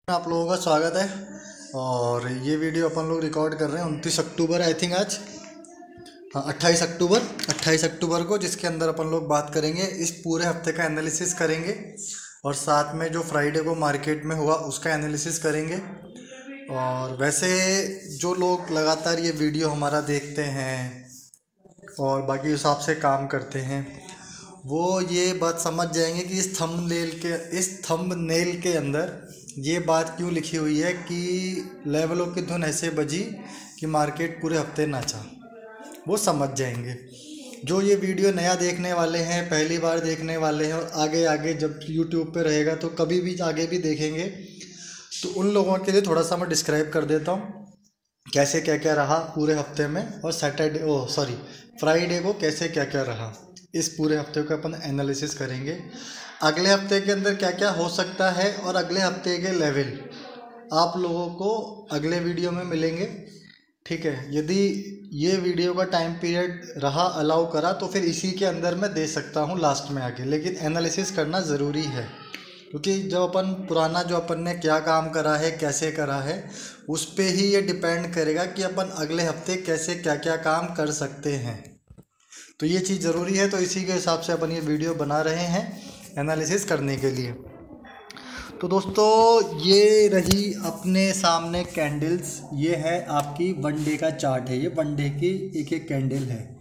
आप लोगों का स्वागत है। और ये वीडियो अपन लोग रिकॉर्ड कर रहे हैं 29 अक्टूबर आई थिंक आज, हाँ 28 अक्टूबर को, जिसके अंदर अपन लोग बात करेंगे, इस पूरे हफ्ते का एनालिसिस करेंगे और साथ में जो फ्राइडे को मार्केट में हुआ उसका एनालिसिस करेंगे। और वैसे जो लोग लगातार ये वीडियो हमारा देखते हैं और बाकी हिसाब से काम करते हैं वो ये बात समझ जाएंगे कि इस थंबनेल के अंदर ये बात क्यों लिखी हुई है कि लेवलों की धुन ऐसे बजी कि मार्केट पूरे हफ्ते नाचा। वो समझ जाएंगे जो ये वीडियो नया देखने वाले हैं, पहली बार देखने वाले हैं, और आगे आगे जब यूट्यूब पे रहेगा तो कभी भी आगे भी देखेंगे, तो उन लोगों के लिए थोड़ा सा मैं डिस्क्राइब कर देता हूँ कैसे क्या क्या रहा पूरे हफ्ते में, और फ्राइडे को कैसे क्या क्या रहा। इस पूरे हफ्ते का अपन एनालिसिस करेंगे, अगले हफ्ते के अंदर क्या क्या हो सकता है, और अगले हफ्ते के लेवल आप लोगों को अगले वीडियो में मिलेंगे। ठीक है, यदि ये वीडियो का टाइम पीरियड रहा, अलाउ करा, तो फिर इसी के अंदर मैं दे सकता हूँ लास्ट में आके, लेकिन एनालिसिस करना ज़रूरी है क्योंकि जब अपन पुराना जो अपन ने क्या काम करा है, कैसे करा है, उस पे ही ये डिपेंड करेगा कि अपन अगले हफ्ते कैसे क्या क्या काम कर सकते हैं। तो ये चीज़ ज़रूरी है, तो इसी के हिसाब से अपन ये वीडियो बना रहे हैं एनालिसिस करने के लिए। तो दोस्तों ये रही अपने सामने कैंडल्स, ये है आपकी वन डे का चार्ट है, ये वन डे की एक एक कैंडल है।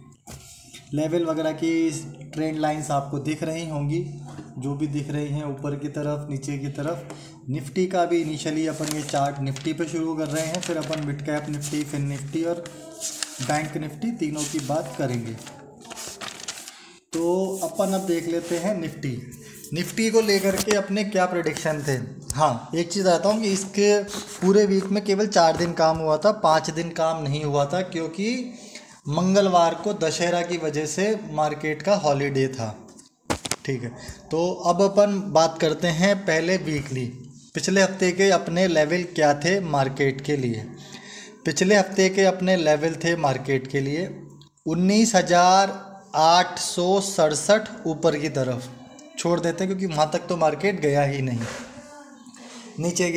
लेवल वगैरह की ट्रेंड लाइंस आपको दिख रही होंगी, जो भी दिख रही हैं ऊपर की तरफ, नीचे की तरफ। निफ्टी का भी इनिशियली अपन ये चार्ट निफ्टी पे शुरू कर रहे हैं, फिर अपन मिड कैप निफ्टी, फिर निफ्टी और बैंक निफ्टी तीनों की बात करेंगे। तो अपन अब देख लेते हैं निफ्टी को लेकर के अपने क्या प्रेडिक्शन थे। हाँ, एक चीज़ आता हूँ कि इसके पूरे वीक में केवल 4 दिन काम हुआ था, 5 दिन काम नहीं हुआ था, क्योंकि मंगलवार को दशहरा की वजह से मार्केट का हॉलीडे था। ठीक है, तो अब अपन बात करते हैं पहले वीकली। पिछले हफ्ते के अपने लेवल क्या थे मार्केट के लिए? पिछले हफ्ते के अपने लेवल थे मार्केट के लिए 19,867 ऊपर की तरफ छोड़ देते हैं, क्योंकि वहाँ तक तो मार्केट गया ही नहीं। नीचे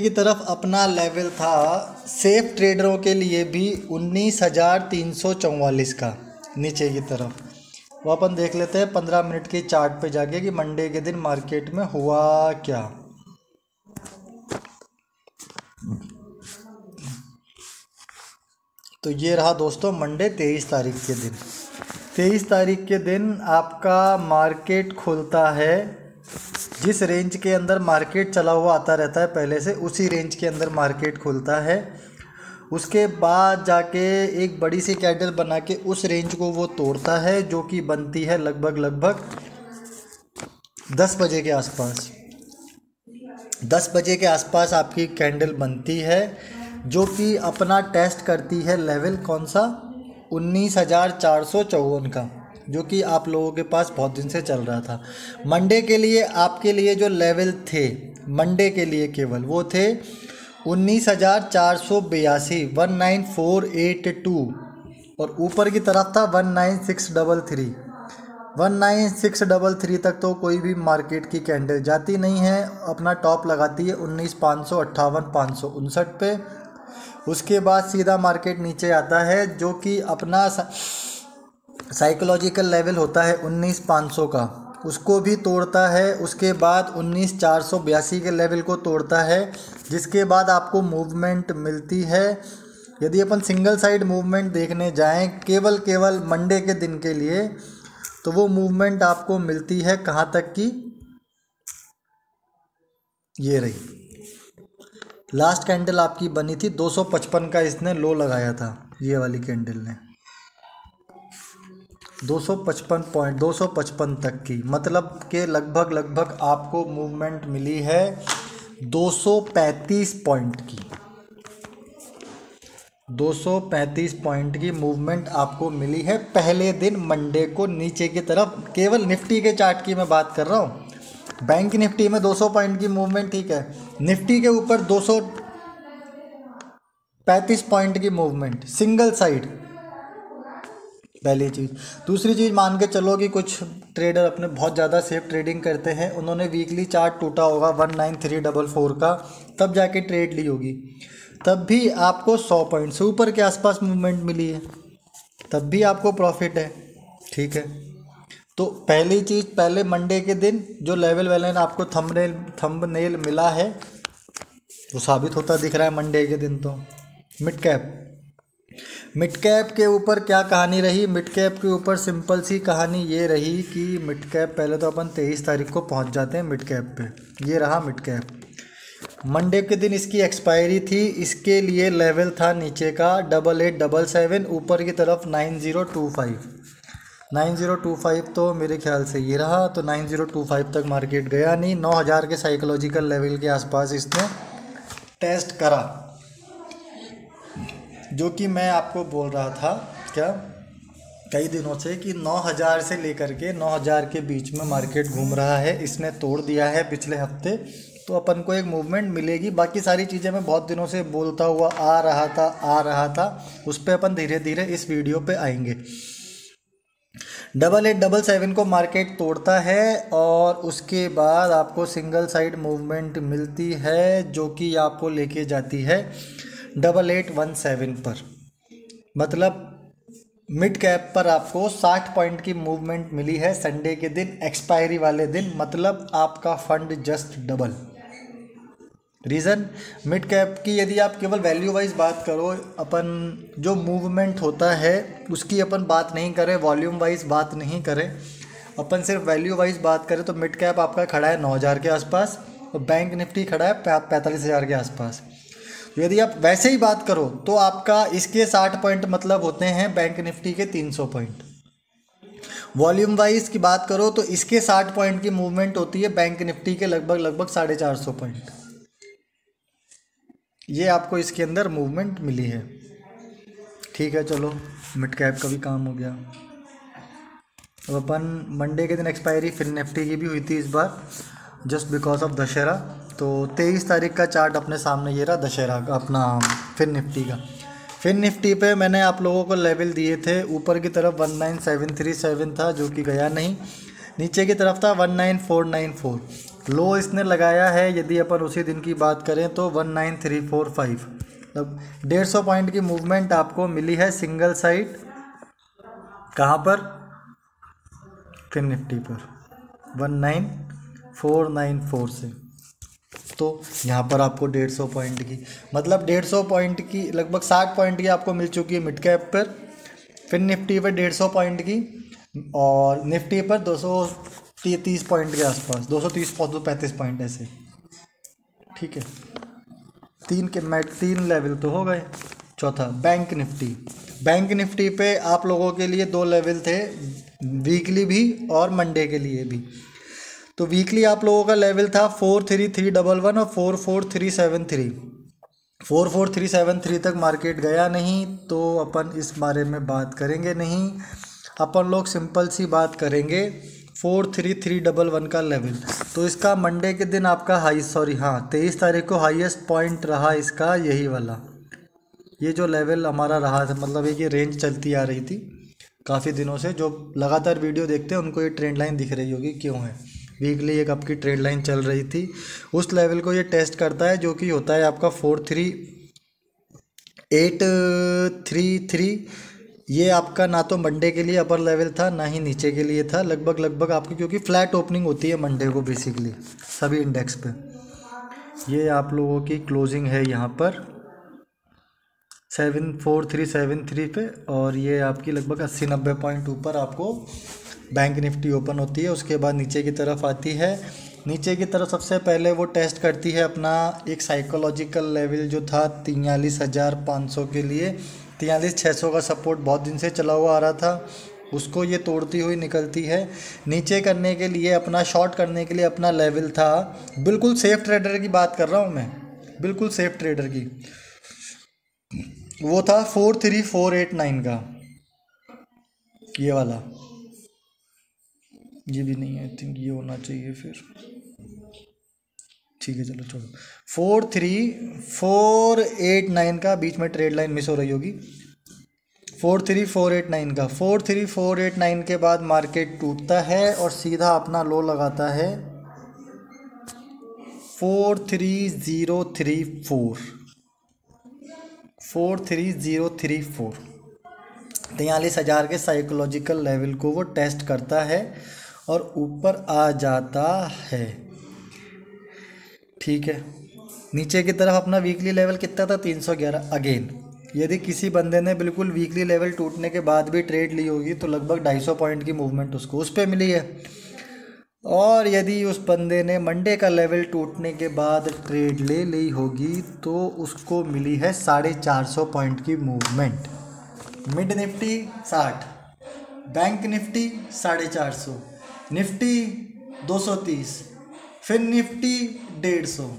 की तरफ अपना लेवल था सेफ ट्रेडरों के लिए भी 19,344 का, नीचे की तरफ। वो अपन देख लेते हैं 15 मिनट के चार्ट पे जाके कि मंडे के दिन मार्केट में हुआ क्या। तो ये रहा दोस्तों मंडे 23 तारीख के दिन। 23 तारीख के दिन आपका मार्केट खुलता है, जिस रेंज के अंदर मार्केट चला हुआ आता रहता है पहले से, उसी रेंज के अंदर मार्केट खुलता है। उसके बाद जाके एक बड़ी सी कैंडल बना के उस रेंज को वो तोड़ता है, जो कि बनती है लगभग 10 बजे के आसपास। 10 बजे के आसपास आपकी कैंडल बनती है, जो कि अपना टेस्ट करती है लेवल कौन सा, 19,454 का, जो कि आप लोगों के पास बहुत दिन से चल रहा था। मंडे के लिए आपके लिए जो लेवल थे मंडे के लिए केवल वो थे 19,482, 19,482, और ऊपर की तरफ था 19,633। 19,633 तक तो कोई भी मार्केट की कैंडल जाती नहीं है, अपना टॉप लगाती है 19,558, 559 पे। उसके बाद सीधा मार्केट नीचे आता है, जो कि अपना साइकोलॉजिकल लेवल होता है 19,500 का, उसको भी तोड़ता है। उसके बाद 19,482 के लेवल को तोड़ता है, जिसके बाद आपको मूवमेंट मिलती है। यदि अपन सिंगल साइड मूवमेंट देखने जाएं केवल मंडे के दिन के लिए, तो वो मूवमेंट आपको मिलती है कहाँ तक की, ये रही लास्ट कैंडल आपकी बनी थी 255 का, इसने लो लगाया था ये वाली कैंडल ने, 255 तक की, मतलब के लगभग आपको मूवमेंट मिली है 235 पॉइंट की। 235 पॉइंट की मूवमेंट आपको मिली है पहले दिन मंडे को नीचे की तरफ। केवल निफ्टी के चार्ट की मैं बात कर रहा हूँ, बैंक निफ्टी में 200 पॉइंट की मूवमेंट ठीक है, निफ्टी के ऊपर 235 पॉइंट की मूवमेंट सिंगल साइड। पहली चीज़। दूसरी चीज़, मान के चलो कि कुछ ट्रेडर अपने बहुत ज़्यादा सेफ ट्रेडिंग करते हैं, उन्होंने वीकली चार्ट टूटा होगा 19344 का, तब जाके ट्रेड ली होगी, तब भी आपको 100 पॉइंट से ऊपर के आसपास मूवमेंट मिली है, तब भी आपको प्रॉफिट है। ठीक है, तो पहली चीज़, पहले मंडे के दिन जो लेवल वैलन आपको थंबनेल मिला है वो साबित होता दिख रहा है मंडे के दिन। तो मिड कैप के ऊपर क्या कहानी रही? मिड कैप के ऊपर सिंपल सी कहानी ये रही कि मिड कैप, पहले तो अपन 23 तारीख को पहुंच जाते हैं मिड कैप पे। ये रहा मिड कैप। मंडे के दिन इसकी एक्सपायरी थी, इसके लिए लेवल था नीचे का 8877, ऊपर की तरफ 9025। 9025 तो मेरे ख्याल से ये रहा, तो 9025 तक मार्केट गया नहीं। 9000 के साइकोलॉजिकल लेवल के आसपास इसने टेस्ट करा, जो कि मैं आपको बोल रहा था क्या कई दिनों से कि 9000 से लेकर के 9000 के बीच में मार्केट घूम रहा है। इसने तोड़ दिया है पिछले हफ्ते, तो अपन को एक मूवमेंट मिलेगी। बाकी सारी चीज़ें मैं बहुत दिनों से बोलता हुआ आ रहा था, उस पर अपन धीरे धीरे इस वीडियो पे आएंगे। 8877 को मार्केट तोड़ता है और उसके बाद आपको सिंगल साइड मूवमेंट मिलती है, जो कि आपको लेके जाती है 8817 पर। मतलब मिड कैप पर आपको 60 पॉइंट की मूवमेंट मिली है संडे के दिन, एक्सपायरी वाले दिन। मतलब आपका fund just double. Reason, mid cap की यदि आप केवल वैल्यू वाइज बात करो, अपन जो मूवमेंट होता है उसकी अपन बात नहीं करें, वॉल्यूम वाइज बात नहीं करें, अपन सिर्फ वैल्यू वाइज बात करें, तो मिड कैप आपका खड़ा है 9000 के आसपास और बैंक निफ्टी खड़ा है 45000 के आसपास। तो यदि आप वैसे ही बात करो तो आपका इसके 60 पॉइंट मतलब होते हैं बैंक निफ्टी के 300 पॉइंट। वॉल्यूम वाइज की बात करो तो इसके 60 पॉइंट की मूवमेंट होती है बैंक निफ्टी के लगभग 450 पॉइंट। ये आपको इसके अंदर मूवमेंट मिली है। ठीक है, चलो मिड कैप का भी काम हो गया। अब अपन मंडे के दिन एक्सपायरी फिर निफ्टी की भी हुई थी इस बार, जस्ट बिकॉज ऑफ दशहरा। तो 23 तारीख का चार्ट अपने सामने ये रहा दशहरा का, अपना फिर निफ्टी का। फिर निफ्टी पे मैंने आप लोगों को लेवल दिए थे, ऊपर की तरफ 19737 था जो कि गया नहीं, नीचे की तरफ था 19494। लो इसने लगाया है, यदि अपन उसी दिन की बात करें तो 19345। मतलब 150 पॉइंट की मूवमेंट आपको मिली है सिंगल साइड। कहाँ पर? फिर निफ्टी पर 19494 से। तो यहाँ पर आपको 150 पॉइंट की, मतलब 150 पॉइंट की लगभग 60 पॉइंट की आपको मिल चुकी है मिड कैप पर। फिर निफ्टी पर 150 पॉइंट की और निफ्टी पर 230 पॉइंट के आसपास, 235 पॉइंट ऐसे। ठीक है, तीन लेवल तो हो गए। चौथा बैंक निफ्टी। बैंक निफ्टी पे आप लोगों के लिए 2 लेवल थे, वीकली भी और मंडे के लिए भी। तो वीकली आप लोगों का लेवल था 43311 और 44373। 44373 तक मार्केट गया नहीं, तो अपन इस बारे में बात करेंगे नहीं। अपन लोग सिंपल सी बात करेंगे 43311 का लेवल। तो इसका मंडे के दिन आपका 23 तारीख को हाईएस्ट पॉइंट रहा इसका यही वाला। ये जो लेवल हमारा रहा था, मतलब ये रेंज चलती आ रही थी काफ़ी दिनों से। जो लगातार वीडियो देखते हैं उनको ये ट्रेंड लाइन दिख रही होगी, क्यों है, वीकली एक आपकी ट्रेंड लाइन चल रही थी। उस लेवल को ये टेस्ट करता है, जो कि होता है आपका 43833। ये आपका ना तो मंडे के लिए अपर लेवल था, ना ही नीचे के लिए था, लगभग आपकी, क्योंकि फ्लैट ओपनिंग होती है मंडे को बेसिकली सभी इंडेक्स पे। ये आप लोगों की क्लोजिंग है यहाँ पर 74373 पे, और ये आपकी लगभग 80-90 पॉइंट ऊपर आपको बैंक निफ्टी ओपन होती है। उसके बाद नीचे की तरफ आती है। नीचे की तरफ सबसे पहले वो टेस्ट करती है अपना एक साइकोलॉजिकल लेवल जो था 43500 के लिए। 43600 का सपोर्ट बहुत दिन से चला हुआ आ रहा था, उसको ये तोड़ती हुई निकलती है। नीचे करने के लिए अपना शॉर्ट करने के लिए अपना लेवल था, बिल्कुल सेफ ट्रेडर की बात कर रहा हूँ मैं, बिल्कुल सेफ ट्रेडर की, वो था 43489 का, ये वाला। ये भी नहीं है, आई थिंक ये होना चाहिए फिर। ठीक है, चलो 43489 का बीच में ट्रेड लाइन मिस हो रही होगी। 43489 का 43489 के बाद मार्केट टूटता है और सीधा अपना लो लगाता है 43034 43,000 के साइकोलॉजिकल लेवल को वो टेस्ट करता है और ऊपर आ जाता है। ठीक है, नीचे की तरफ अपना वीकली लेवल कितना था 311। अगेन यदि किसी बंदे ने बिल्कुल वीकली लेवल टूटने के बाद भी ट्रेड ली होगी तो लगभग 250 पॉइंट की मूवमेंट उसको उस पर मिली है। और यदि उस बंदे ने मंडे का लेवल टूटने के बाद ट्रेड ले ली होगी तो उसको मिली है 450 पॉइंट की movement. Mid Nifty 60, bank Nifty 450, Nifty 230, फिर निफ्टी 150।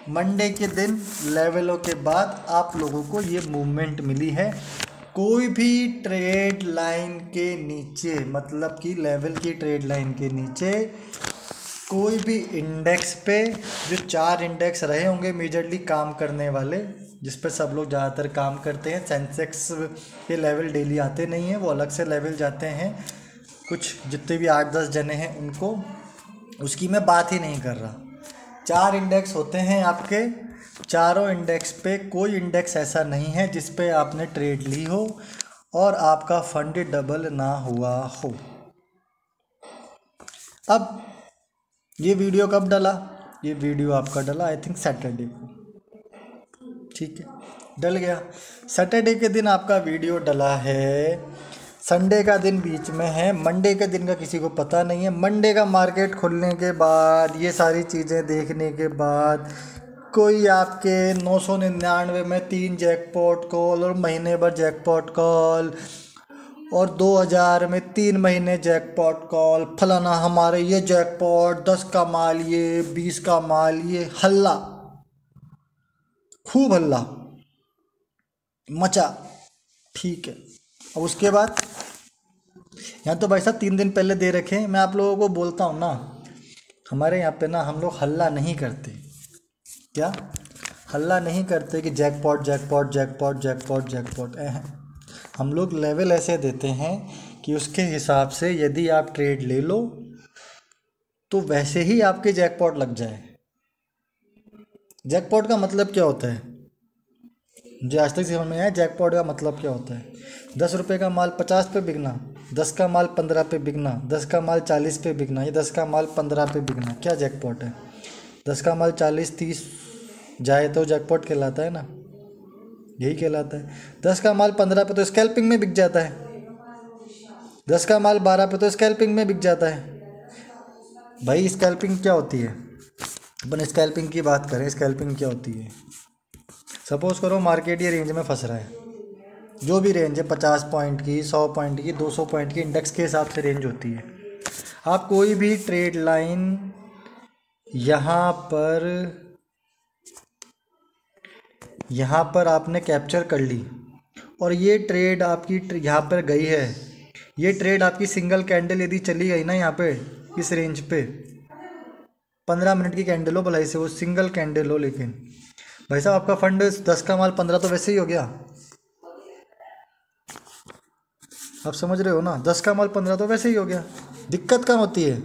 मंडे के दिन लेवलों के बाद आप लोगों को ये मूवमेंट मिली है। कोई भी ट्रेड लाइन के नीचे, मतलब कि लेवल की ट्रेड लाइन के नीचे कोई भी इंडेक्स पे, जो 4 इंडेक्स रहे होंगे मेजरली काम करने वाले, जिस पर सब लोग ज़्यादातर काम करते हैं, सेंसेक्स के लेवल डेली आते नहीं हैं, वो अलग से लेवल जाते हैं, कुछ जितने भी 8-10 जने हैं उनको, उसकी मैं बात ही नहीं कर रहा। 4 इंडेक्स होते हैं आपके, चारों इंडेक्स पे कोई इंडेक्स ऐसा नहीं है जिस पे आपने ट्रेड ली हो और आपका फंड डबल ना हुआ हो। अब ये वीडियो कब डला? ये वीडियो आपका डला आई थिंक सैटरडे को। ठीक है, डल गया। सैटरडे के दिन आपका वीडियो डला है, संडे का दिन बीच में है, मंडे के दिन का किसी को पता नहीं है। मंडे का मार्केट खुलने के बाद, ये सारी चीज़ें देखने के बाद, कोई आपके 999 में 3 जैकपॉट कॉल और महीने भर जैकपॉट कॉल और 2000 में 3 महीने जैकपॉट कॉल, फलाना हमारे ये जैकपॉट, 10 का माल ये, 20 का माल ये, हल्ला, खूब हल्ला मचा। ठीक है, अब उसके बाद यहाँ तो भाई साहब 3 दिन पहले दे रखे हैं। मैं आप लोगों को बोलता हूँ ना, हमारे यहाँ पे ना हम लोग हल्ला नहीं करते। क्या हल्ला नहीं करते कि jackpot jackpot jackpot jackpot jackpot. हम लोग लेवल ऐसे देते हैं कि उसके हिसाब से यदि आप ट्रेड ले लो तो वैसे ही आपके जैकपॉट लग जाए। जैकपॉट का मतलब क्या होता है, मुझे आज तक समझ में आया जैकपॉट का मतलब क्या होता है। 10 रुपये का माल 50 पे बिकना, 10 का माल 15 पे बिकना, 10 का माल 40 पे बिकना, या 10 का माल 15 पे बिकना, क्या जैकपॉट है? 10 का माल 40-30 जाए तो जैकपॉट कहलाता है ना, यही कहलाता है। 10 का माल 15 पे तो स्कैल्पिंग में बिक जाता है, 10 का माल 12 पे तो स्कैल्पिंग में बिक जाता है। भाई स्कैल्पिंग क्या होती है? अपन स्कैल्पिंग की बात करें, स्कैल्पिंग क्या होती है? सपोज़ करो मार्केट ये रेंज में फंस रहा है, जो भी रेंज है 50 पॉइंट की, 100 पॉइंट की, 200 पॉइंट की, इंडेक्स के हिसाब से रेंज होती है। आप कोई भी ट्रेड लाइन यहाँ पर आपने कैप्चर कर ली और ये ट्रेड आपकी यहाँ पर गई है। ये ट्रेड आपकी सिंगल कैंडल यदि चली गई ना यहाँ पे इस रेंज पे, 15 मिनट की कैंडल हो भलाई से, वो सिंगल कैंडल हो, लेकिन भाई साहब आपका फंड 10 का माल 15 तो वैसे ही हो गया। आप समझ रहे हो ना, 10 का माल 15 तो वैसे ही हो गया। दिक्कत कहाँ होती है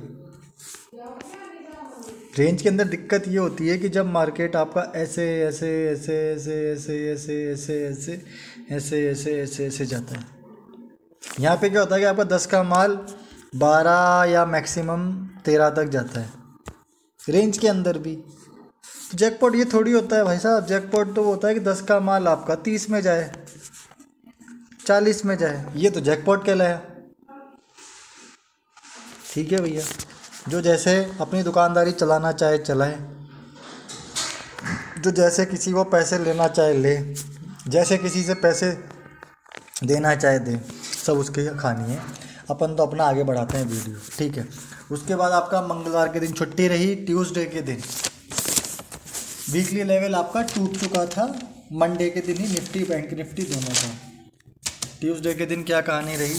रेंज के अंदर? दिक्कत ये होती है कि जब मार्केट आपका ऐसे ऐसे ऐसे ऐसे ऐसे ऐसे ऐसे ऐसे ऐसे ऐसे ऐसे ऐसे जाता है। यहाँ पे क्या होता है कि आपका 10 का माल 12 या मैक्सिमम 13 तक जाता है रेंज के अंदर भी। जैकपॉट ये थोड़ी होता है भाई साहब, जैकपॉट तो होता है कि 10 का माल आपका 30 में जाए, 40 में जाए, ये तो जैकपॉट कहलाया। ठीक है भैया, जो जैसे अपनी दुकानदारी चलाना चाहे चलाए, जो जैसे किसी को पैसे लेना चाहे ले, जैसे किसी से पैसे देना चाहे दे, सब उसके कहानी है। अपन तो अपना आगे बढ़ाते हैं वीडियो। ठीक है, उसके बाद आपका मंगलवार के दिन छुट्टी रही। ट्यूसडे के दिन वीकली लेवल आपका टूट चुका था, मंडे के दिन ही निफ्टी बैंक निफ्टी दोनों का। ट्यूसडे के दिन क्या कहानी रही?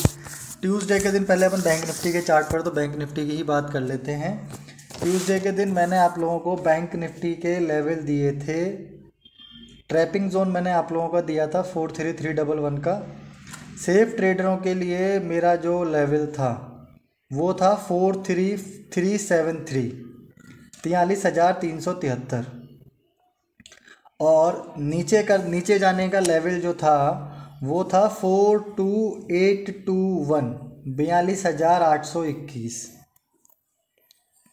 ट्यूसडे के दिन पहले अपन बैंक निफ्टी के चार्ट पर, तो बैंक निफ्टी की ही बात कर लेते हैं। ट्यूसडे के दिन मैंने आप लोगों को बैंक निफ्टी के लेवल दिए थे। ट्रैपिंग जोन मैंने आप लोगों का दिया था 43311 का, सेफ ट्रेडरों के लिए मेरा जो लेवल था वो था 43373, 43,373। और नीचे जाने का लेवल जो था वो था 42821, 42,821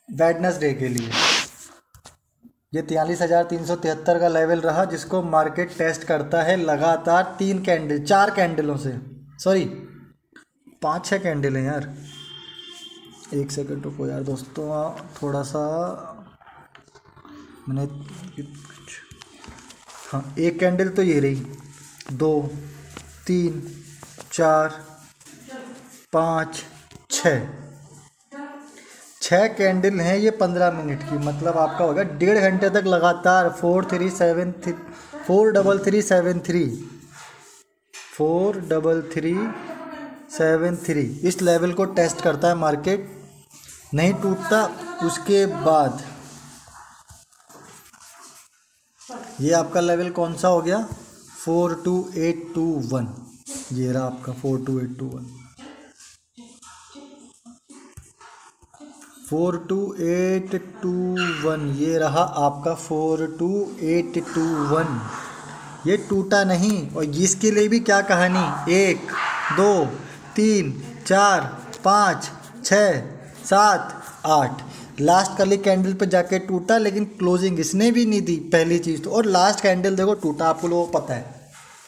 वेडनेसडे के लिए। ये 43,373 का लेवल रहा, जिसको मार्केट टेस्ट करता है लगातार 4 कैंडलों से, सॉरी 5-6 कैंडल हैं यार। एक सेकंड रुको यार दोस्तों, थोड़ा सा मैंने, हाँ एक कैंडल तो ये रही, 2 3 4 5 6 कैंडल हैं ये 15 मिनट की। मतलब आपका होगा 1.5 घंटे तक लगातार 43373 इस लेवल को टेस्ट करता है मार्केट, नहीं टूटता। उसके बाद ये आपका लेवल कौन सा हो गया, 42821, ये रहा आपका 42821, 42821, ये रहा आपका 42821। ये टूटा नहीं। और इसके लिए भी क्या कहानी, 1 2 3 4 5 6 7 8, लास्ट वाली कैंडल पे जाके टूटा, लेकिन क्लोजिंग इसने भी नहीं दी पहली चीज़ तो। और लास्ट कैंडल देखो टूटा, आपको लोगों को पता है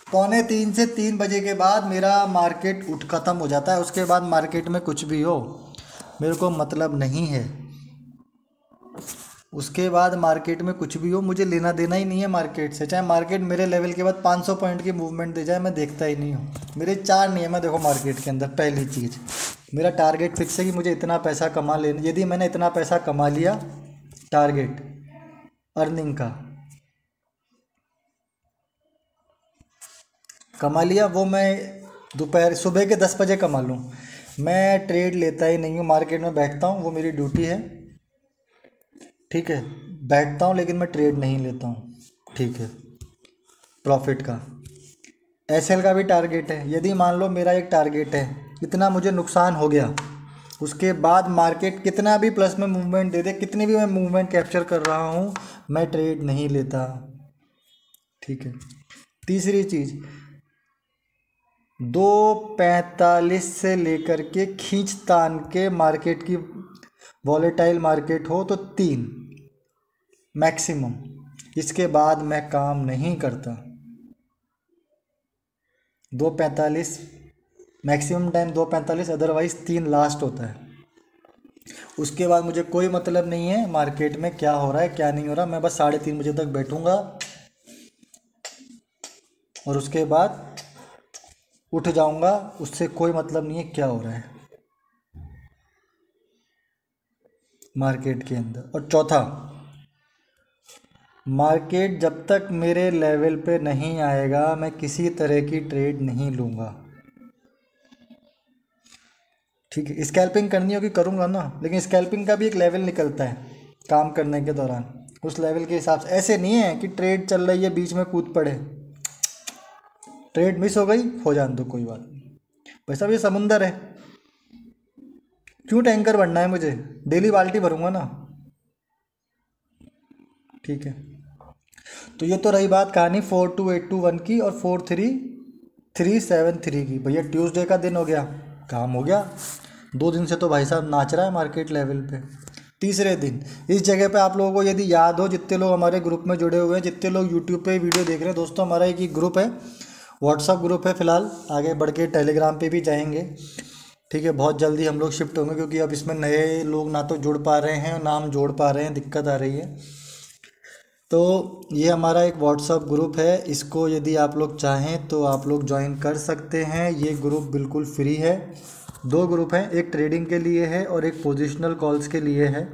2:45 से 3 बजे के बाद मेरा मार्केट ख़त्म हो जाता है। उसके बाद मार्केट में कुछ भी हो मेरे को मतलब नहीं है। उसके बाद मार्केट में कुछ भी हो मुझे लेना देना ही नहीं है मार्केट से। चाहे मार्केट मेरे लेवल के बाद 500 पॉइंट की मूवमेंट दे जाए, मैं देखता ही नहीं हूँ। मेरे 4 नियम है देखो मार्केट के अंदर। पहली चीज़, मेरा टारगेट फिक्स है कि मुझे इतना पैसा कमा लेना। यदि मैंने इतना पैसा कमा लिया, टारगेट अर्निंग का कमा लिया, वो मैं सुबह के 10 बजे कमा लूँ। मैं ट्रेड लेता ही नहीं हूँ, मार्केट में बैठता हूँ, वो मेरी ड्यूटी है, ठीक है। बैठता हूँ लेकिन मैं ट्रेड नहीं लेता हूँ, ठीक है। प्रॉफिट का एसएल का भी टारगेट है। यदि मान लो मेरा एक टारगेट है, इतना मुझे नुकसान हो गया, उसके बाद मार्केट कितना भी प्लस में मूवमेंट दे दे, कितनी भी मैं मूवमेंट कैप्चर कर रहा हूँ, मैं ट्रेड नहीं लेता, ठीक है। तीसरी चीज़, 2:45 से लेकर के खींच तान के मार्केट की वॉलेटाइल मार्केट हो तो 3 मैक्सिमम, इसके बाद मैं काम नहीं करता। 2:45 मैक्सिमम टाइम, 2:45 अदरवाइज 3 लास्ट होता है। उसके बाद मुझे कोई मतलब नहीं है मार्केट में क्या हो रहा है क्या नहीं हो रहा। मैं बस 3:30 बजे तक बैठूंगा और उसके बाद उठ जाऊंगा, उससे कोई मतलब नहीं है क्या हो रहा है मार्केट के अंदर। और चौथा, मार्केट जब तक मेरे लेवल पे नहीं आएगा मैं किसी तरह की ट्रेड नहीं लूँगा, ठीक है। स्कैल्पिंग करनी होगी करूँगा ना, लेकिन स्कैल्पिंग का भी एक लेवल निकलता है काम करने के दौरान, उस लेवल के हिसाब से। ऐसे नहीं है कि ट्रेड चल रही है बीच में कूद पड़े, ट्रेड मिस हो गई हो जान दो, कोई बात नहीं। भाई साहब ये समुंदर है, क्यों टैंकर बनना है मुझे, डेली बाल्टी भरूंगा ना, ठीक है। तो ये तो रही बात कहानी 42821 की और 43373 की। भैया ट्यूसडे का दिन हो गया, काम हो गया। 2 दिन से तो भाई साहब नाच रहा है मार्केट लेवल पे। तीसरे दिन इस जगह पे आप लोगों को यदि याद हो, जितने लोग हमारे ग्रुप में जुड़े हुए हैं, जितने लोग यूट्यूब पे वीडियो देख रहे हैं, दोस्तों हमारा एक ही ग्रुप है, व्हाट्सअप ग्रुप है फ़िलहाल, आगे बढ़ के टेलीग्राम पे भी जाएंगे, ठीक है। बहुत जल्दी हम लोग शिफ्ट होंगे, क्योंकि अब इसमें नए लोग ना तो जुड़ पा रहे हैं ना हम जोड़ पा रहे हैं, दिक्कत आ रही है। तो ये हमारा एक व्हाट्सअप ग्रुप है, इसको यदि आप लोग चाहें तो आप लोग ज्वाइन कर सकते हैं। ये ग्रुप बिल्कुल फ्री है। 2 ग्रुप हैं, एक ट्रेडिंग के लिए है और एक पोजिशनल कॉल्स के लिए है,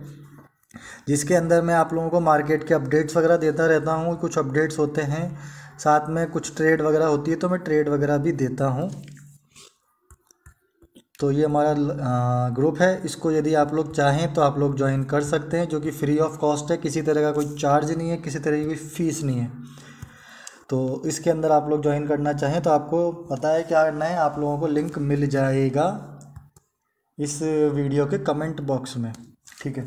जिसके अंदर मैं आप लोगों को मार्केट के अपडेट्स वगैरह देता रहता हूँ। कुछ अपडेट्स होते हैं, साथ में कुछ ट्रेड वगैरह होती है तो मैं ट्रेड वगैरह भी देता हूँ। तो ये हमारा ग्रुप है, इसको यदि आप लोग चाहें तो आप लोग ज्वाइन कर सकते हैं, जो कि फ्री ऑफ कॉस्ट है, किसी तरह का कोई चार्ज नहीं है, किसी तरह की कोई फीस नहीं है। तो इसके अंदर आप लोग ज्वाइन करना चाहें तो आपको पता है क्या करना है, आप लोगों को लिंक मिल जाएगा इस वीडियो के कमेंट बॉक्स में, ठीक है।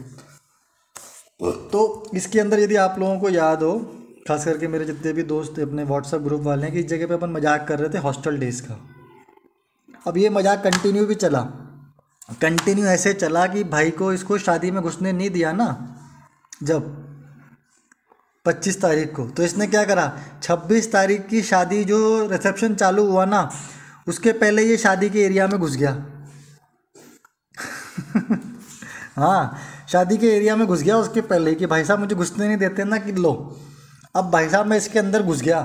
तो इसके अंदर यदि आप लोगों को याद हो, खास करके मेरे जितने भी दोस्त अपने व्हाट्सएप ग्रुप वाले हैं, कि इस जगह पे अपन मजाक कर रहे थे हॉस्टल डेज़ का। अब ये मजाक कंटिन्यू भी चला, कंटिन्यू ऐसे चला कि भाई को इसको शादी में घुसने नहीं दिया ना जब 25 तारीख को, तो इसने क्या करा, 26 तारीख की शादी जो रिसेप्शन चालू हुआ ना, उसके पहले ये शादी के एरिया में घुस गया। हाँ, शादी के एरिया में घुस गया उसके पहले कि भाई साहब मुझे घुसने नहीं देते ना, कि लो अब भाई साहब मैं इसके अंदर घुस गया,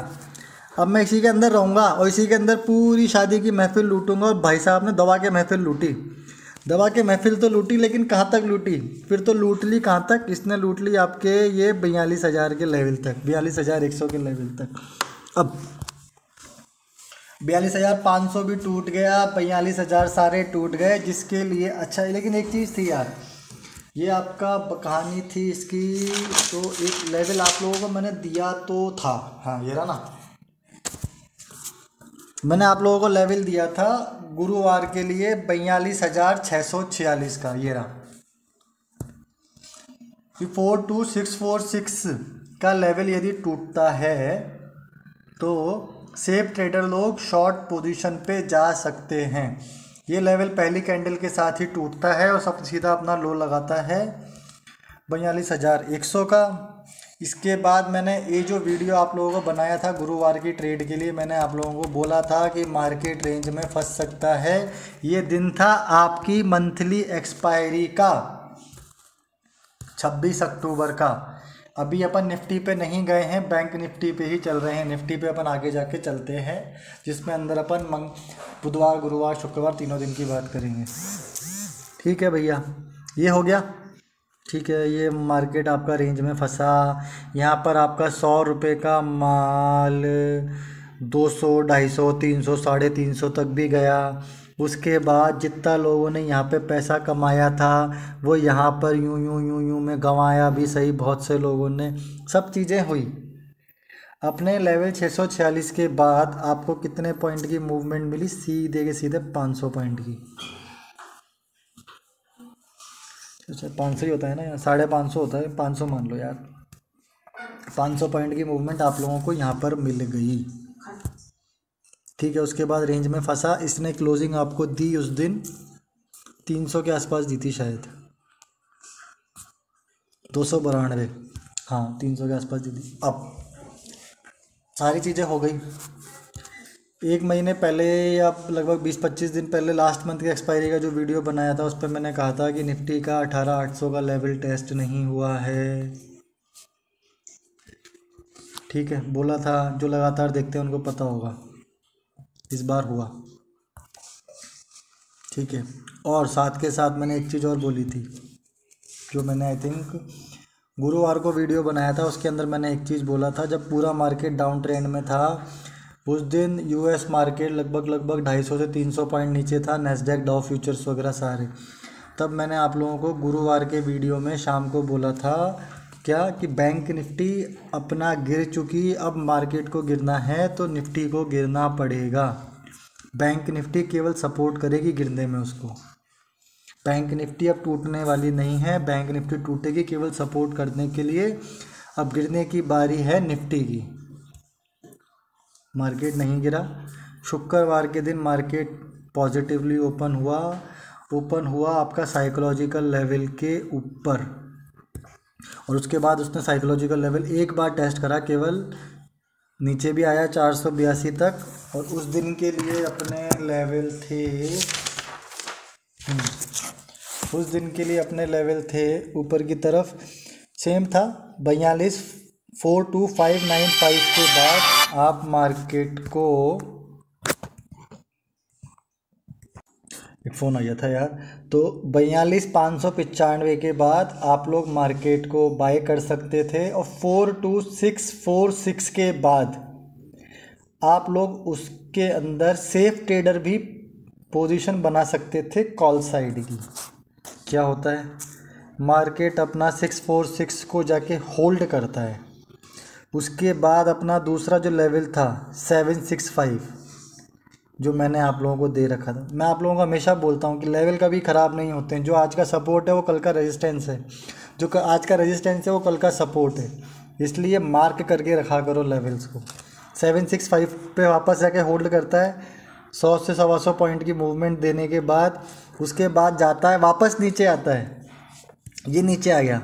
अब मैं इसी के अंदर रहूँगा और इसी के अंदर पूरी शादी की महफिल लूटूंगा। और भाई साहब ने दवा के महफिल लूटी, दवा के महफिल तो लूटी, लेकिन कहाँ तक लूटी, फिर तो लूट ली कहाँ तक, इसने लूट ली आपके ये 42,000 के लेवल तक, 42,100 के लेवल तक। अब 42,500 भी टूट गया, 45,000 सारे टूट गए, जिसके लिए अच्छा। लेकिन एक चीज़ थी यार, ये आपका कहानी थी इसकी, तो एक लेवल आप लोगों को मैंने दिया तो था, हाँ ये रहा ना, मैंने आप लोगों को लेवल दिया था गुरुवार के लिए 42,646 का, ये रहा। 42646 का लेवल यदि टूटता है तो सेफ ट्रेडर लोग शॉर्ट पोजीशन पे जा सकते हैं। ये लेवल पहली कैंडल के साथ ही टूटता है और सब सीधा अपना लो लगाता है 42,100 का। इसके बाद मैंने ये जो वीडियो आप लोगों को बनाया था गुरुवार की ट्रेड के लिए, मैंने आप लोगों को बोला था कि मार्केट रेंज में फंस सकता है। ये दिन था आपकी मंथली एक्सपायरी का, 26 अक्टूबर का। अभी अपन निफ्टी पे नहीं गए हैं, बैंक निफ्टी पे ही चल रहे हैं। निफ्टी पे अपन आगे जाके चलते हैं, जिसमें अंदर अपन बुधवार, गुरुवार, शुक्रवार तीनों दिन की बात करेंगे। ठीक है भैया, ये हो गया। ठीक है, ये मार्केट आपका रेंज में फंसा। यहाँ पर आपका 100 रुपये का माल 200, 250, 300, 350 तक भी गया। उसके बाद जितना लोगों ने यहाँ पे पैसा कमाया था वो यहाँ पर यूं में गंवाया भी सही, बहुत से लोगों ने। सब चीज़ें हुई। अपने लेवल 646 के बाद आपको कितने पॉइंट की मूवमेंट मिली? सीधे के सीधे 500 पॉइंट की। अच्छा 500 ही होता है ना, यहाँ 550 होता है, 500 मान लो यार। 500 पॉइंट की मूवमेंट आप लोगों को यहाँ पर मिल गई। ठीक है, उसके बाद रेंज में फंसा। इसने क्लोजिंग आपको दी उस दिन 300 के आसपास दी थी शायद, 292, हाँ 300 के आसपास दी थी। अब सारी चीज़ें हो गई। एक महीने पहले या लगभग 20-25 दिन पहले लास्ट मंथ के एक्सपायरी का जो वीडियो बनाया था उस पर मैंने कहा था कि निफ्टी का 18,800 का लेवल टेस्ट नहीं हुआ है। ठीक है, बोला था। जो लगातार देखते हैं उनको पता होगा, इस बार हुआ। ठीक है, और साथ के साथ मैंने एक चीज़ और बोली थी, जो मैंने आई थिंक गुरुवार को वीडियो बनाया था, उसके अंदर मैंने एक चीज़ बोला था। जब पूरा मार्केट डाउन ट्रेंड में था उस दिन यूएस मार्केट लगभग 250 से 300 पॉइंट नीचे था, नैस्डैक, डाउ फ्यूचर्स वगैरह सारे। तब मैंने आप लोगों को गुरुवार के वीडियो में शाम को बोला था क्या, कि बैंक निफ्टी अपना गिर चुकी, अब मार्केट को गिरना है तो निफ्टी को गिरना पड़ेगा। बैंक निफ्टी केवल सपोर्ट करेगी गिरने में उसको। बैंक निफ्टी अब टूटने वाली नहीं है, बैंक निफ्टी टूटेगी केवल सपोर्ट करने के लिए। अब गिरने की बारी है निफ्टी की। मार्केट नहीं गिरा। शुक्रवार के दिन मार्केट पॉजिटिवली ओपन हुआ आपका साइकोलॉजिकल लेवल के ऊपर, और उसके बाद उसने साइकोलॉजिकल लेवल एक बार टेस्ट करा, केवल नीचे भी आया 482 तक। और उस दिन के लिए अपने लेवल थे, उस दिन के लिए अपने लेवल थे ऊपर की तरफ, सेम था 42,42595 के बाद आप मार्केट को, एक फ़ोन आ गया था यार, तो 42,595 के बाद आप लोग मार्केट को बाय कर सकते थे। और 42646 के बाद आप लोग उसके अंदर सेफ ट्रेडर भी पोजीशन बना सकते थे कॉल साइड की। क्या होता है, मार्केट अपना 646 को जाके होल्ड करता है, उसके बाद अपना दूसरा जो लेवल था 765, जो मैंने आप लोगों को दे रखा था। मैं आप लोगों को हमेशा बोलता हूँ कि लेवल कभी ख़राब नहीं होते हैं। जो आज का सपोर्ट है वो कल का रेजिस्टेंस है, जो आज का रेजिस्टेंस है वो कल का सपोर्ट है, इसलिए मार्क करके रखा करो लेवल्स को। 765 पे वापस जाके होल्ड करता है 100 से 125 पॉइंट की मूवमेंट देने के बाद, उसके बाद जाता है वापस नीचे आता है, ये नीचे आ गया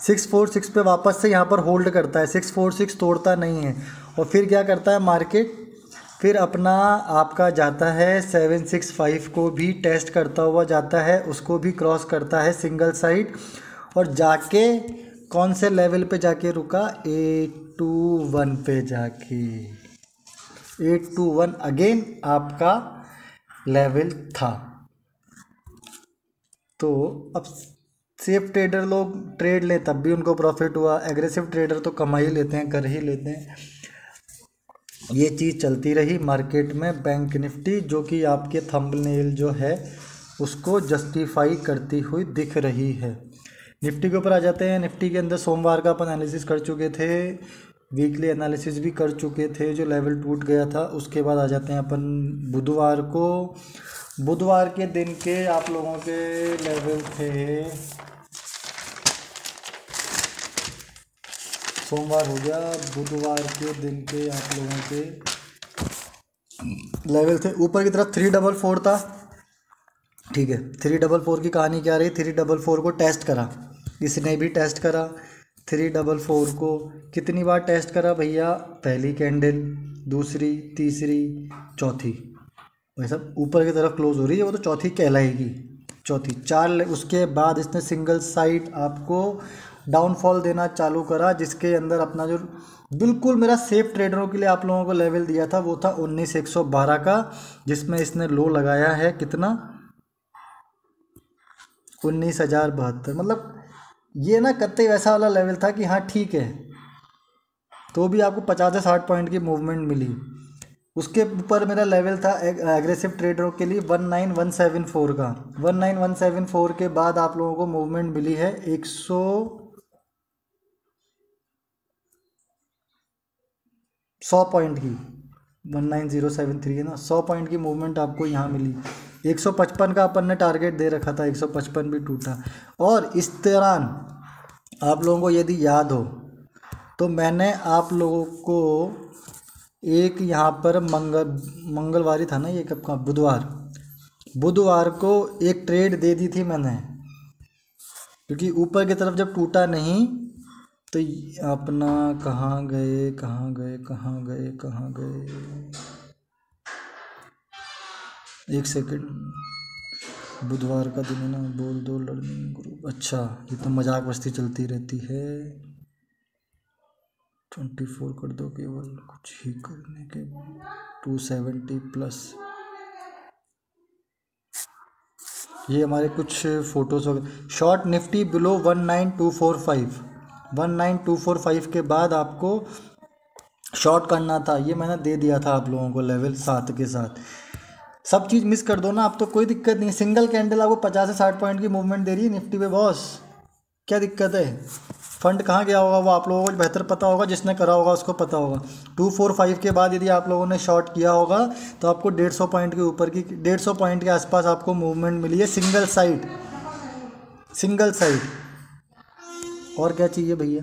646 पे वापस से यहाँ पर होल्ड करता है, 646 तोड़ता नहीं है, और फिर क्या करता है मार्केट, फिर अपना आपका जाता है 765 को भी टेस्ट करता हुआ जाता है, उसको भी क्रॉस करता है सिंगल साइड, और जाके कौन से लेवल पे जाके रुका, 821 पे जाके 821 अगेन आपका लेवल था। तो अब सेफ ट्रेडर लोग ट्रेड ले तब भी उनको प्रॉफिट हुआ, एग्रेसिव ट्रेडर तो कमा ही लेते हैं, कर ही लेते हैं। ये चीज़ चलती रही मार्केट में। बैंक निफ्टी जो कि आपके थंबनेल जो है उसको जस्टिफाई करती हुई दिख रही है। निफ्टी के ऊपर आ जाते हैं। निफ्टी के अंदर सोमवार का अपन एनालिसिस कर चुके थे, वीकली एनालिसिस भी कर चुके थे, जो लेवल टूट गया था। उसके बाद आ जाते हैं अपन बुधवार को। बुधवार के दिन के आप लोगों के लेवल थे, सोमवार हो गया, बुधवार के दिन के आप लोगों के लेवल थे ऊपर की तरफ 344 था, ठीक है। 344 की कहानी क्या रही, 344 को टेस्ट करा, इसने भी टेस्ट करा। 344 को कितनी बार टेस्ट करा भैया, पहली कैंडल, दूसरी, तीसरी, चौथी, वही सब ऊपर की तरफ क्लोज हो रही है, वो तो चौथी कहलाएगी, चौथी। 4 उसके बाद इसने सिंगल साइड आपको डाउनफॉल देना चालू करा, जिसके अंदर अपना जो बिल्कुल मेरा सेफ ट्रेडरों के लिए आप लोगों को लेवल दिया था वो था 19,112 का, जिसमें इसने लो लगाया है कितना, 19,072। मतलब ये ना कतई वैसा वाला लेवल था कि हाँ ठीक है, तो भी आपको 50 से 60 पॉइंट की मूवमेंट मिली। उसके ऊपर मेरा लेवल था एग्रेसिव ट्रेडरों के लिए 19,174 का। 19,174 के बाद आप लोगों को मूवमेंट मिली है 100 पॉइंट की, 19,073 है ना, 100 पॉइंट की मूवमेंट आपको यहाँ मिली। 155 का अपन ने टारगेट दे रखा था, 155 भी टूटा। और इस दौरान आप लोगों को यदि याद हो तो मैंने आप लोगों को एक यहाँ पर मंगलवार था ना, ये कब का, बुधवार को एक ट्रेड दे दी थी मैंने, क्योंकि ऊपर की तरफ जब टूटा नहीं तो अपना कहाँ गए, एक सेकंड, बुधवार का दिन है ना, बोल दो लर्निंग ग्रुप, अच्छा ये तो मजाक मस्ती चलती रहती है। 24 कर दो केवल, कुछ ही करने के 270 प्लस, ये हमारे कुछ फोटोज हो गए। शॉर्ट निफ्टी बिलो 19245, 19245 के बाद आपको शॉर्ट करना था, ये मैंने दे दिया था आप लोगों को लेवल 7 के साथ। सब चीज़ मिस कर दो ना आप तो कोई दिक्कत नहीं, सिंगल कैंडल आपको 50 से 60 पॉइंट की मूवमेंट दे रही है निफ्टी पे बॉस, क्या दिक्कत है। फंड कहाँ गया होगा वो आप लोगों को बेहतर पता होगा, जिसने करा होगा उसको पता होगा। 245 के बाद यदि आप लोगों ने शॉर्ट किया होगा तो आपको 150 पॉइंट के ऊपर की, 150 पॉइंट के आसपास आपको मूवमेंट मिली है सिंगल साइड। और क्या चाहिए भैया,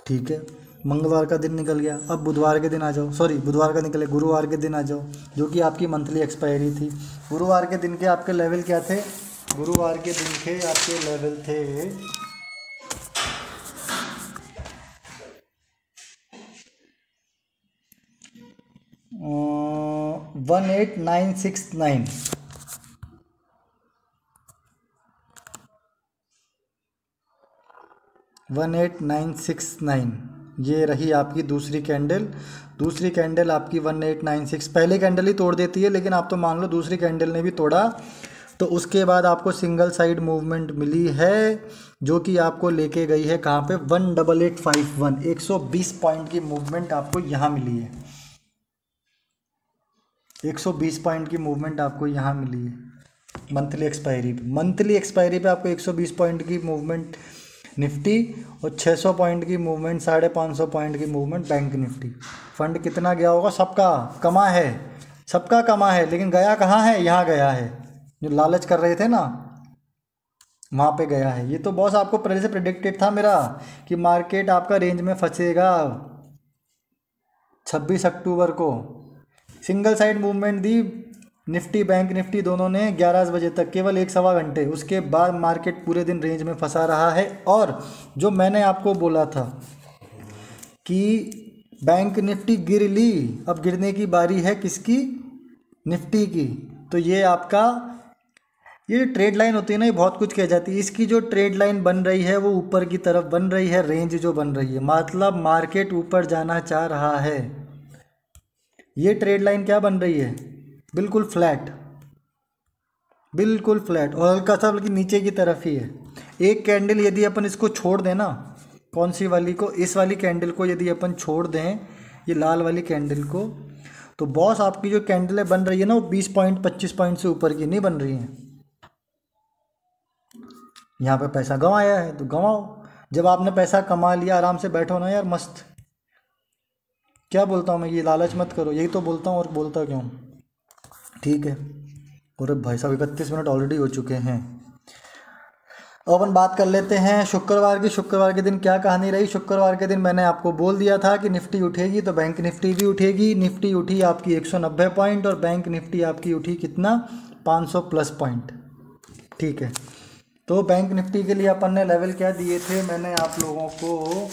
ठीक है। मंगलवार का दिन निकल गया, अब बुधवार के दिन आ जाओ, सॉरी बुधवार का निकले, गुरुवार के दिन आ जाओ, जो कि आपकी मंथली एक्सपायरी थी। गुरुवार के दिन के आपके लेवल क्या थे, गुरुवार के दिन के आपके लेवल थे 18,969, 18,969 ये रही आपकी दूसरी कैंडल। दूसरी कैंडल आपकी 1896 पहले कैंडल ही तोड़ देती है, लेकिन आप तो मान लो दूसरी कैंडल ने भी तोड़ा, तो उसके बाद आपको सिंगल साइड मूवमेंट मिली है, जो कि आपको लेके गई है कहाँ पे, 18851, 120 पॉइंट की मूवमेंट आपको यहाँ मिली है, 120 पॉइंट की मूवमेंट आपको यहाँ मिली है मंथली एक्सपायरी पे। मंथली एक्सपायरी पे आपको 120 पॉइंट की मूवमेंट निफ्टी, और 600 पॉइंट की मूवमेंट, 550 पॉइंट की मूवमेंट बैंक निफ्टी। फंड कितना गया होगा? सबका कमा है, सबका कमा है, लेकिन गया कहाँ है? यहाँ गया है, जो लालच कर रहे थे ना वहाँ पे गया है। ये तो बॉस आपको पहले से प्रेडिक्टेड था मेरा कि मार्केट आपका रेंज में फंसेगा। 26 अक्टूबर को सिंगल साइड मूवमेंट दी निफ्टी बैंक निफ्टी दोनों ने 11 बजे तक, केवल 1-1.25 घंटे। उसके बाद मार्केट पूरे दिन रेंज में फंसा रहा है। और जो मैंने आपको बोला था कि बैंक निफ्टी गिर ली, अब गिरने की बारी है किसकी? निफ्टी की। तो ये आपका ये ट्रेड लाइन होती है ना, ये बहुत कुछ कह जाती है। इसकी जो ट्रेड लाइन बन रही है वो ऊपर की तरफ बन रही है, रेंज जो बन रही है, मतलब मार्केट ऊपर जाना चाह रहा है। ये ट्रेड लाइन क्या बन रही है? बिल्कुल फ्लैट, बिल्कुल फ्लैट, और हल्का सा बल्कि नीचे की तरफ ही है। एक कैंडल यदि अपन इसको छोड़ दें ना, कौन सी वाली को? इस वाली कैंडल को यदि अपन छोड़ दें, ये लाल वाली कैंडल को, तो बॉस आपकी जो कैंडलें बन रही है ना वो 20 पॉइंट 25 पॉइंट से ऊपर की नहीं बन रही हैं। यहाँ पे पैसा गंवाया है तो गंवाओ। जब आपने पैसा कमा लिया, आराम से बैठो ना यार, मस्त। क्या बोलता हूँ मैं? ये लालच मत करो, यही तो बोलता हूँ, और बोलता क्यों? ठीक है। और भाई साहब 31 मिनट ऑलरेडी हो चुके हैं। अब अपन बात कर लेते हैं शुक्रवार की। शुक्रवार के दिन क्या कहानी रही? शुक्रवार के दिन मैंने आपको बोल दिया था कि निफ्टी उठेगी तो बैंक निफ्टी भी उठेगी। निफ्टी उठी आपकी 190 पॉइंट और बैंक निफ्टी आपकी उठी कितना? 500 प्लस पॉइंट। ठीक है। तो बैंक निफ्टी के लिए अपन ने लेवल क्या दिए थे? मैंने आप लोगों को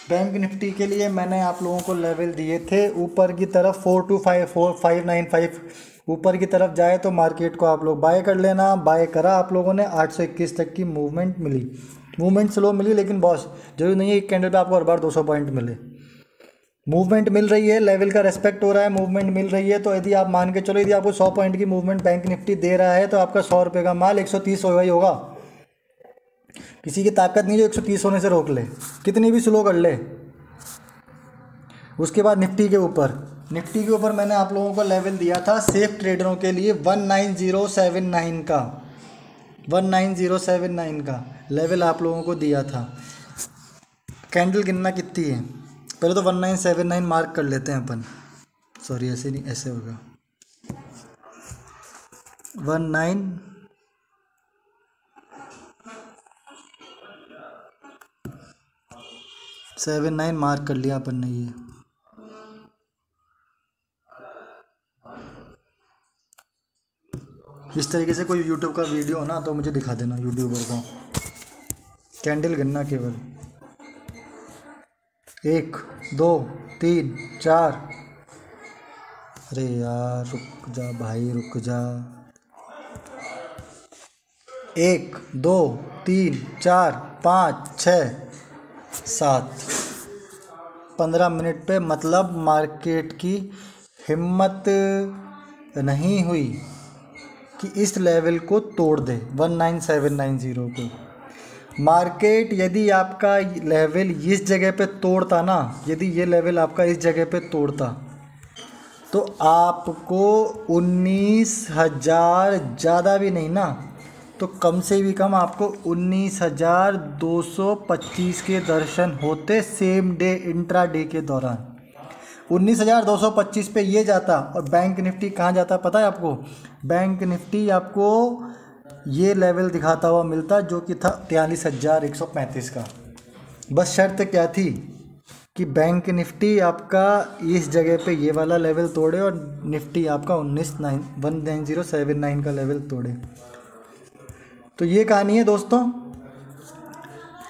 बैंक निफ्टी के लिए मैंने आप लोगों को लेवल दिए थे ऊपर की तरफ 4595 ऊपर की तरफ जाए तो मार्केट को आप लोग बाय कर लेना। बाय करा आप लोगों ने, 821 तक की मूवमेंट मिली। मूवमेंट स्लो मिली, लेकिन बॉस जरूरी नहीं है एक कैंडल पे आपको हर बार 200 पॉइंट मिले। मूवमेंट मिल रही है, लेवल का रेस्पेक्ट हो रहा है, मूवमेंट मिल रही है। तो यदि आप मान के चलो, यदि आपको 100 पॉइंट की मूवमेंट बैंक निफ्टी दे रहा है तो आपका 100 रुपये का माल 130 होगा ही होगा। किसी की ताकत नहीं जो 130 होने से रोक ले, कितनी भी स्लो कर ले। उसके बाद निफ्टी के ऊपर मैंने आप लोगों को लेवल दिया था सेफ ट्रेडरों के लिए 19079 का, 19079 का लेवल आप लोगों को दिया था। कैंडल गिनना कितनी है? पहले तो 1979 मार्क कर लेते हैं अपन। सॉरी ऐसे नहीं, ऐसे होगा 1979 मार्क कर लिया अपन ने। ये इस तरीके से कोई यूट्यूब का वीडियो हो ना तो मुझे दिखा देना, यूट्यूबर को। कैंडल गिनना केवल 1 2 3 4। अरे यार रुक जा भाई, रुक जा। 1 2 3 4 5 6 7 15 मिनट पे, मतलब मार्केट की हिम्मत नहीं हुई कि इस लेवल को तोड़ दे 19790 को। मार्केट यदि आपका लेवल इस जगह पे तोड़ता ना, यदि ये लेवल आपका इस जगह पे तोड़ता तो आपको 19,000, ज़्यादा भी नहीं ना तो कम से भी कम आपको 19,225 के दर्शन होते सेम डे इंट्राडे के दौरान। 19,225 पे ये जाता और बैंक निफ्टी कहाँ जाता पता है आपको? बैंक निफ्टी आपको ये लेवल दिखाता हुआ मिलता जो कि था 43,135 का। बस शर्त क्या थी कि बैंक निफ्टी आपका इस जगह पे ये वाला लेवल तोड़े और निफ्टी आपका 19079 का लेवल तोड़े। तो ये कहानी है दोस्तों।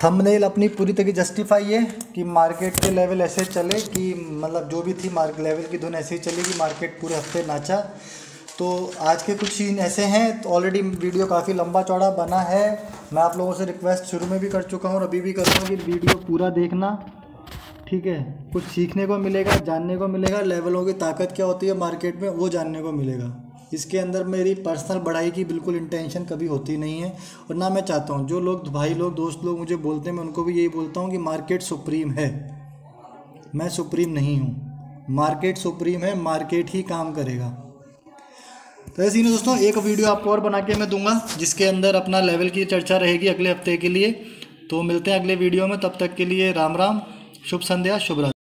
थंबनेल अपनी पूरी तरह जस्टिफाई है कि मार्केट के लेवल ऐसे चले कि मतलब जो भी थी मार्केट लेवल की धुन ऐसे ही चली कि मार्केट पूरे हफ्ते नाचा। तो आज के कुछ सीन ऐसे हैं। तो ऑलरेडी वीडियो काफ़ी लंबा चौड़ा बना है। मैं आप लोगों से रिक्वेस्ट शुरू में भी कर चुका हूँ और अभी भी कर रहा हूँ कि वीडियो पूरा देखना, ठीक है? कुछ सीखने को मिलेगा, जानने को मिलेगा, लेवलों की ताकत क्या होती है मार्केट में वो जानने को मिलेगा। इसके अंदर मेरी पर्सनल बढ़ाई की बिल्कुल इंटेंशन कभी होती नहीं है और ना मैं चाहता हूँ। जो लोग भाई लोग दोस्त लोग मुझे बोलते हैं मैं उनको भी यही बोलता हूँ कि मार्केट सुप्रीम है, मैं सुप्रीम नहीं हूँ। मार्केट सुप्रीम है, मार्केट ही काम करेगा। तो ऐसे ही ना दोस्तों, एक वीडियो आपको और बना के मैं दूंगा जिसके अंदर अपना लेवल की चर्चा रहेगी अगले हफ्ते के लिए। तो मिलते हैं अगले वीडियो में, तब तक के लिए राम राम, शुभ संध्या, शुभ रात्रि।